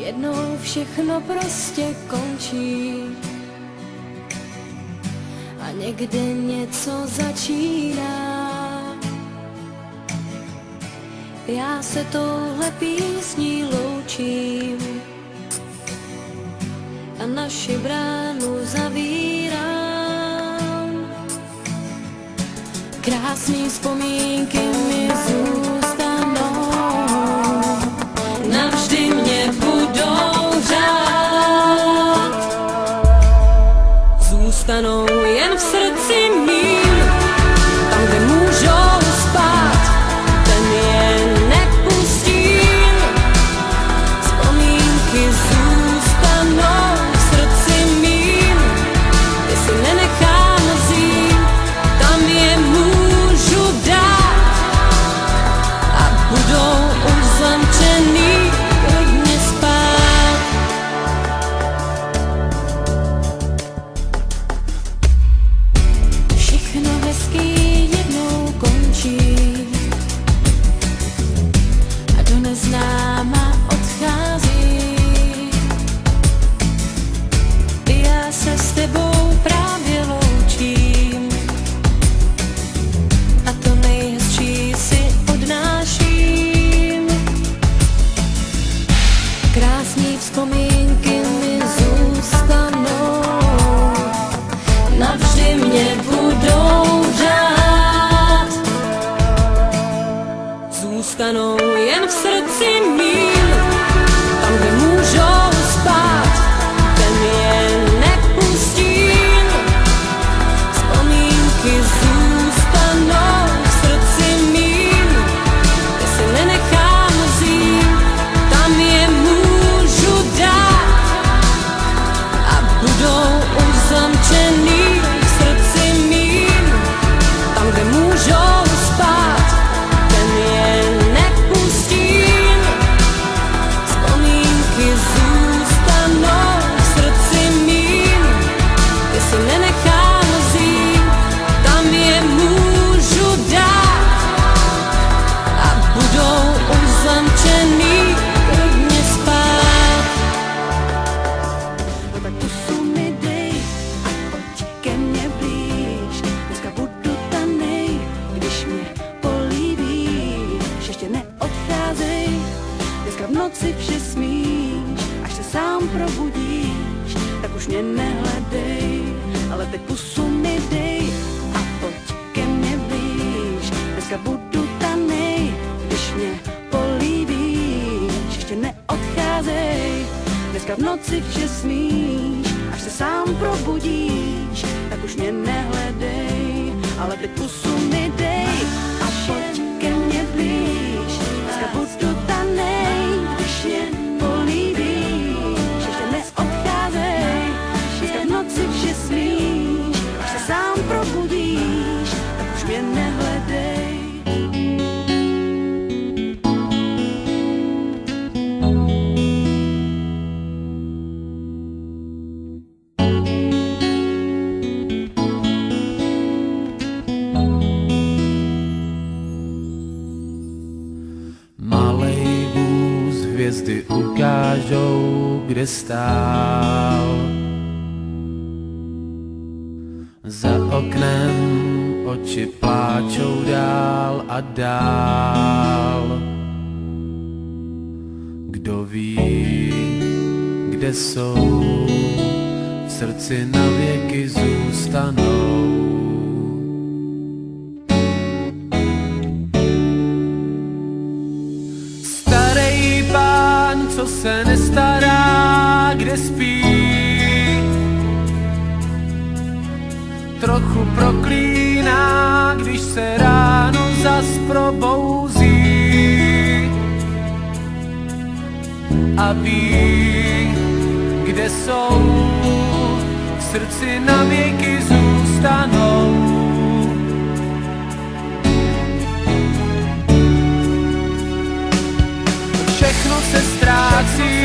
Jednou všechno prostě končí a někde něco začíná. Já se touhle písní loučím a naši bránu zavírám. Krásný vzpomínky mi zůstanou, navždy mě budou řád. Zůstanou jen v srdci mým, tam, kde můžou spát, ten je nepustím. Vzpomínky zůstanou v srdci mým, ty si nenechám vzít, tam je můžu dát a budou už zamčený klidně spát. Všechno hezký jednou končí a do neznáma odchází. Já se s tebou právě loučím a to nejhezčí si odnáším. Krásný vzpomínky mi zůstanou, navždy mě budou řád. Zůstanou jen v srdci mým, tam, kde můžou spát, ten je nepustím. Vzpomínky zůstanou v srdci mým, ty si nenechám vzít, tam je můžu dát a budou už zamčený v srdci mým, tam, kde můžou spát, ten je nepustím. Vzpomínky zůstanou v srdci mým, ty si nenechám vzít, tam je můžu dát a budou už zamčený klidně spát. No tak pusu mi dej a pojď ke mně blíž. Dneska budu tanej, když mě políbíš. Ještě neodcházej, dneska v noci vše smíš. Až se sám probudíš, tak už mě nehledej. Ale teď pusu mi dej a pojď ke mně blíž. Dneska budu tanej, když mě políbíš. Ještě neodcházej, dneska v noci vše smíš. Až se sám probudíš, tak už mě nehledej. Ale teď pusu mi dej a pojď ke mně blíž. Dneska budu tanej, když mě políbíš. Ještě neodcházej, dneska v noci vše smíš. Až se sám probudíš, tak už mě nehledej. Malej vůz, hvězdy ukážou, kde stál. Za oknem oči pláčou dál a dál. Kdo ví, kde jsou, v srdci navěky zůstanou. Starý pán, co se nestará, kde spí, trochu proklíná, když se ráno zas probouzí a ví, kde jsou, v srdci navěky zůstanou. Všechno se ztrácí,